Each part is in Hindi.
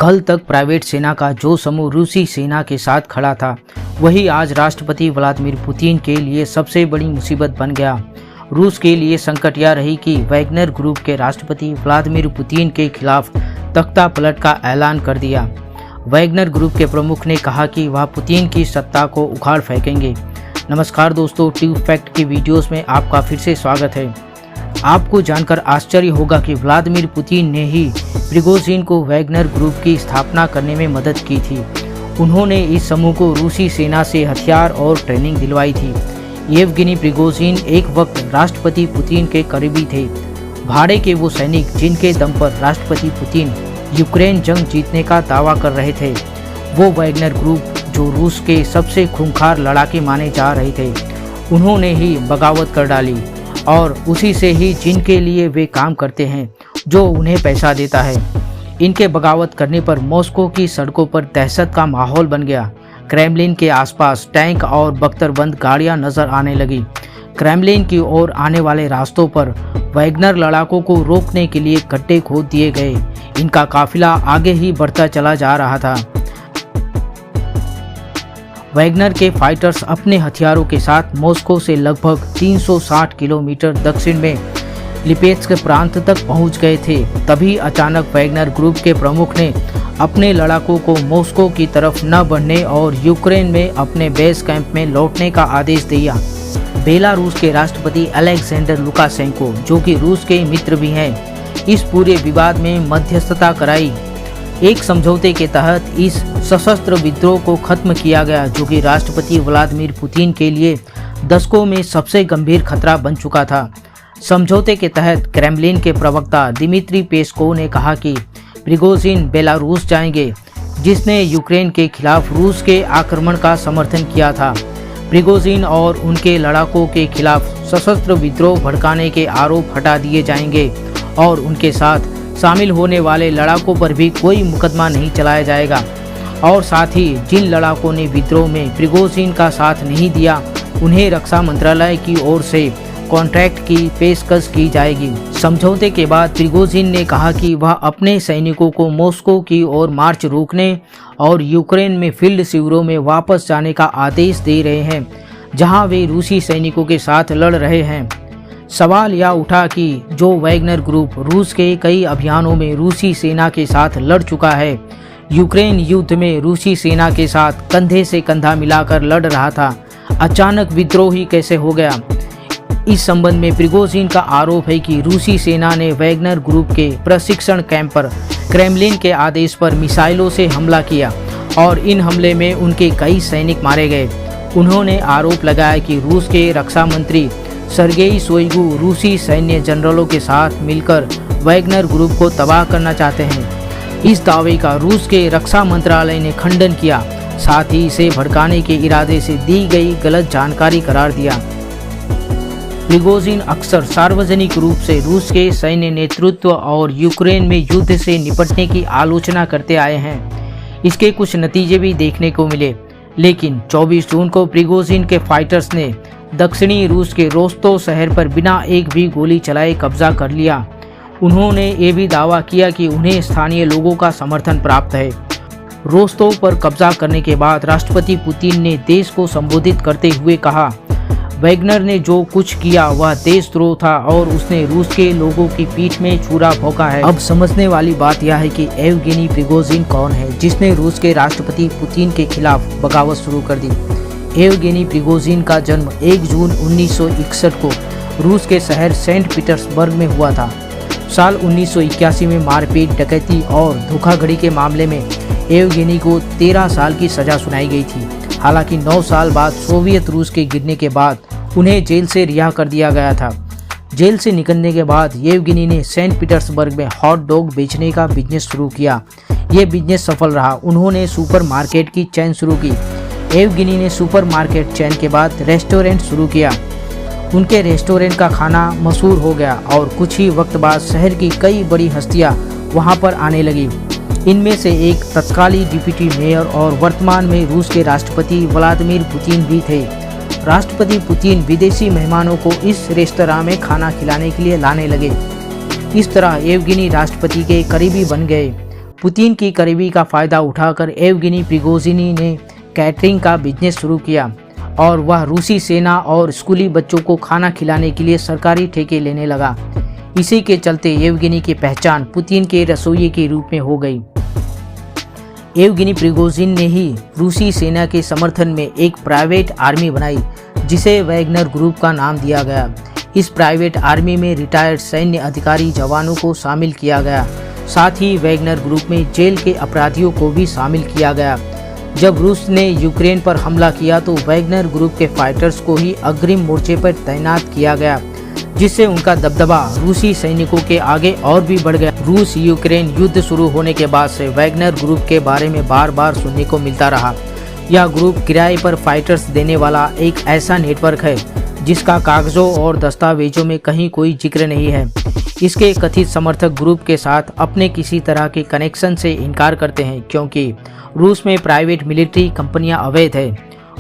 कल तक प्राइवेट सेना का जो समूह रूसी सेना के साथ खड़ा था, वही आज राष्ट्रपति व्लादिमीर पुतिन के लिए सबसे बड़ी मुसीबत बन गया। रूस के लिए संकट यह रही कि वैगनर ग्रुप के राष्ट्रपति व्लादिमीर पुतिन के खिलाफ तख्ता पलट का ऐलान कर दिया। वैगनर ग्रुप के प्रमुख ने कहा कि वह पुतिन की सत्ता को उखाड़ फेंकेंगे। नमस्कार दोस्तों, ट्यूब फैक्ट की वीडियोस में आपका फिर से स्वागत है। आपको जानकर आश्चर्य होगा कि व्लादिमीर पुतिन ने ही प्रिगोजिन को वैगनर ग्रुप की स्थापना करने में मदद की थी। उन्होंने इस समूह को रूसी सेना से हथियार और ट्रेनिंग दिलवाई थी। येवगेनी प्रिगोजिन एक वक्त राष्ट्रपति पुतिन के करीबी थे, भाड़े के वो सैनिक जिनके दम पर राष्ट्रपति पुतिन यूक्रेन जंग जीतने का दावा कर रहे थे। वो वैगनर ग्रुप जो रूस के सबसे खूंखार लड़ाके माने जा रहे थे, उन्होंने ही बगावत कर डाली और उसी से ही जिनके लिए वे काम करते हैं, जो उन्हें पैसा देता है। इनके बगावत करने पर मॉस्को की सड़कों पर दहशत का माहौल बन गया। क्रेमलिन के आसपास टैंक और बख्तरबंद गाड़ियां नजर आने लगी। क्रेमलिन की ओर आने वाले रास्तों पर वैगनर लड़ाकों को रोकने के लिए गड्ढे खोद दिए गए। इनका काफिला आगे ही बढ़ता चला जा रहा था। वैगनर के फाइटर्स अपने हथियारों के साथ मॉस्को से लगभग 360 किलोमीटर दक्षिण में लिपेत्स्क प्रांत तक पहुंच गए थे। तभी अचानक वैगनर ग्रुप के प्रमुख ने अपने लड़ाकों को मॉस्को की तरफ न बढ़ने और यूक्रेन में अपने बेस कैंप में लौटने का आदेश दिया। बेलारूस के राष्ट्रपति अलेक्जेंडर लुकाशेंको, जो कि रूस के मित्र भी हैं, इस पूरे विवाद में मध्यस्थता कराई। एक समझौते के तहत इस सशस्त्र विद्रोह को खत्म किया गया, जो कि राष्ट्रपति व्लादिमीर पुतिन के लिए दशकों में सबसे गंभीर खतरा बन चुका था। समझौते के तहत क्रेमलिन के प्रवक्ता दिमित्री पेस्कोव ने कहा कि प्रिगोजिन बेलारूस जाएंगे, जिसने यूक्रेन के खिलाफ रूस के आक्रमण का समर्थन किया था। प्रिगोजिन और उनके लड़ाकों के खिलाफ सशस्त्र विद्रोह भड़काने के आरोप हटा दिए जाएंगे और उनके साथ शामिल होने वाले लड़ाकों पर भी कोई मुकदमा नहीं चलाया जाएगा। और साथ ही जिन लड़ाकों ने विद्रोह में प्रिगोजिन का साथ नहीं दिया, उन्हें रक्षा मंत्रालय की ओर से कॉन्ट्रैक्ट की पेशकश की जाएगी। समझौते के बाद प्रिगोजिन ने कहा कि वह अपने सैनिकों को मॉस्को की ओर मार्च रोकने और यूक्रेन में फील्ड शिविरों में वापस जाने का आदेश दे रहे हैं, जहां वे रूसी सैनिकों के साथ लड़ रहे हैं। सवाल यह उठा कि जो वैगनर ग्रुप रूस के कई अभियानों में रूसी सेना के साथ लड़ चुका है, यूक्रेन युद्ध में रूसी सेना के साथ कंधे से कंधा मिलाकर लड़ रहा था, अचानक विद्रोही कैसे हो गया। इस संबंध में प्रिगोजिन का आरोप है कि रूसी सेना ने वैगनर ग्रुप के प्रशिक्षण कैंप पर क्रेमलिन के आदेश पर मिसाइलों से हमला किया और इन हमले में उनके कई सैनिक मारे गए। उन्होंने आरोप लगाया कि रूस के रक्षा मंत्री सर्गेई शोइगु रूसी सैन्य जनरलों के साथ मिलकर वैगनर ग्रुप को तबाह करना चाहते हैं। इस दावे का रूस के रक्षा मंत्रालय ने खंडन किया, साथ ही इसे भड़काने के इरादे से दी गई गलत जानकारी करार दिया। प्रिगोजिन अक्सर सार्वजनिक रूप से रूस के सैन्य नेतृत्व और यूक्रेन में युद्ध से निपटने की आलोचना करते आए हैं। इसके कुछ नतीजे भी देखने को मिले, लेकिन 24 जून को प्रिगोजिन के फाइटर्स ने दक्षिणी रूस के रोस्तोव शहर पर बिना एक भी गोली चलाए कब्जा कर लिया। उन्होंने ये भी दावा किया कि उन्हें स्थानीय लोगों का समर्थन प्राप्त है। रोस्तोव पर कब्जा करने के बाद राष्ट्रपति पुतिन ने देश को संबोधित करते हुए कहा, वैगनर ने जो कुछ किया वह देशद्रोह था और उसने रूस के लोगों की पीठ में छुरा भोंका है। अब समझने वाली बात यह है कि येवगेनी प्रिगोजिन कौन है, जिसने रूस के राष्ट्रपति पुतिन के खिलाफ बगावत शुरू कर दी। येवगेनी प्रिगोजिन का जन्म 1 जून 1961 को रूस के शहर सेंट पीटर्सबर्ग में हुआ था। साल 1981 में मारपीट, डकैती और धोखाधड़ी के मामले में येवगेनी को 13 साल की सजा सुनाई गई थी। हालांकि 9 साल बाद सोवियत रूस के गिरने के बाद उन्हें जेल से रिहा कर दिया गया था। जेल से निकलने के बाद येवगेनी ने सेंट पीटर्सबर्ग में हॉट डॉग बेचने का बिजनेस शुरू किया। ये बिजनेस सफल रहा। उन्होंने सुपरमार्केट की चेन शुरू की। येवगेनी ने सुपरमार्केट चेन के बाद रेस्टोरेंट शुरू किया। उनके रेस्टोरेंट का खाना मशहूर हो गया और कुछ ही वक्त बाद शहर की कई बड़ी हस्तियां वहां पर आने लगी। इनमें से एक तत्कालीन डिप्टी मेयर और वर्तमान में रूस के राष्ट्रपति व्लादिमीर पुतिन भी थे। राष्ट्रपति पुतिन विदेशी मेहमानों को इस रेस्तरां में खाना खिलाने के लिए लाने लगे। इस तरह येवगेनी राष्ट्रपति के करीबी बन गए। पुतिन की करीबी का फ़ायदा उठाकर येवगेनी प्रिगोजिन ने कैटरिंग का बिजनेस शुरू किया और वह रूसी सेना और स्कूली बच्चों को खाना खिलाने के लिए सरकारी ठेके लेने लगा। इसी के चलते येवगेनी की पहचान पुतिन के रसोइये के रूप में हो गई। येवगेनी प्रिगोजिन ने ही रूसी सेना के समर्थन में एक प्राइवेट आर्मी बनाई जिसे वैगनर ग्रुप का नाम दिया गया। इस प्राइवेट आर्मी में रिटायर्ड सैन्य अधिकारी जवानों को शामिल किया गया। साथ ही वैगनर ग्रुप में जेल के अपराधियों को भी शामिल किया गया। जब रूस ने यूक्रेन पर हमला किया तो वैगनर ग्रुप के फाइटर्स को ही अग्रिम मोर्चे पर तैनात किया गया, जिससे उनका दबदबा रूसी सैनिकों के आगे और भी बढ़ गया। रूस यूक्रेन युद्ध शुरू होने के बाद से वैगनर ग्रुप के बारे में बार बार सुनने को मिलता रहा। यह ग्रुप किराए पर फाइटर्स देने वाला एक ऐसा नेटवर्क है जिसका कागजों और दस्तावेजों में कहीं कोई जिक्र नहीं है। इसके कथित समर्थक ग्रुप के साथ अपने किसी तरह के कनेक्शन से इनकार करते हैं, क्योंकि रूस में प्राइवेट मिलिट्री कंपनियां अवैध है।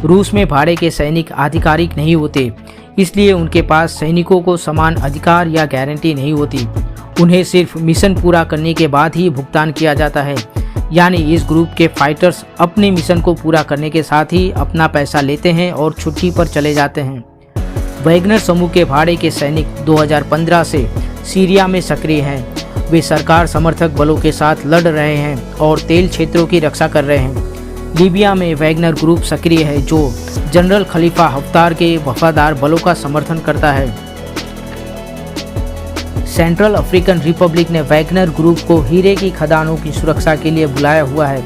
रूस में भाड़े के सैनिक आधिकारिक नहीं होते, इसलिए उनके पास सैनिकों को समान अधिकार या गारंटी नहीं होती। उन्हें सिर्फ मिशन पूरा करने के बाद ही भुगतान किया जाता है। यानी इस ग्रुप के फाइटर्स अपने मिशन को पूरा करने के साथ ही अपना पैसा लेते हैं और छुट्टी पर चले जाते हैं। वैगनर समूह के भाड़े के सैनिक 2015 से सीरिया में सक्रिय हैं। वे सरकार समर्थक बलों के साथ लड़ रहे हैं और तेल क्षेत्रों की रक्षा कर रहे हैं। लीबिया में वैगनर ग्रुप सक्रिय है जो जनरल खलीफा हफ्तार के वफादार बलों का समर्थन करता है। सेंट्रल अफ्रीकन रिपब्लिक ने वैगनर ग्रुप को हीरे की खदानों की सुरक्षा के लिए बुलाया हुआ है।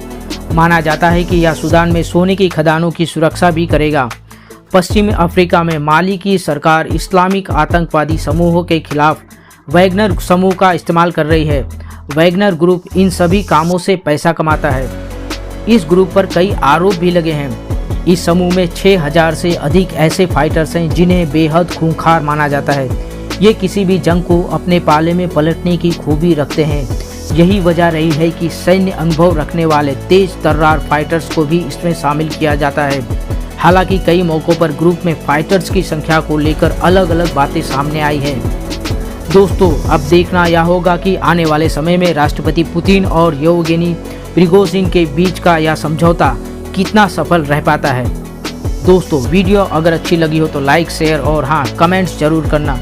माना जाता है कि यह सूडान में सोने की खदानों की सुरक्षा भी करेगा। पश्चिमी अफ्रीका में माली की सरकार इस्लामिक आतंकवादी समूहों के खिलाफ वैगनर समूह का इस्तेमाल कर रही है। वैगनर ग्रुप इन सभी कामों से पैसा कमाता है। इस ग्रुप पर कई आरोप भी लगे हैं। इस समूह में 6000 से अधिक ऐसे फाइटर्स हैं जिन्हें बेहद खूंखार माना जाता है। ये किसी भी जंग को अपने पाले में पलटने की खूबी रखते हैं। यही वजह रही है कि सैन्य अनुभव रखने वाले तेज तर्रार फाइटर्स को भी इसमें शामिल किया जाता है। हालांकि कई मौक़ों पर ग्रुप में फाइटर्स की संख्या को लेकर अलग अलग बातें सामने आई हैं। दोस्तों, अब देखना यह होगा कि आने वाले समय में राष्ट्रपति पुतिन और येवगेनी प्रिगोजिन के बीच का यह समझौता कितना सफल रह पाता है। दोस्तों, वीडियो अगर अच्छी लगी हो तो लाइक, शेयर और हाँ, कमेंट्स जरूर करना।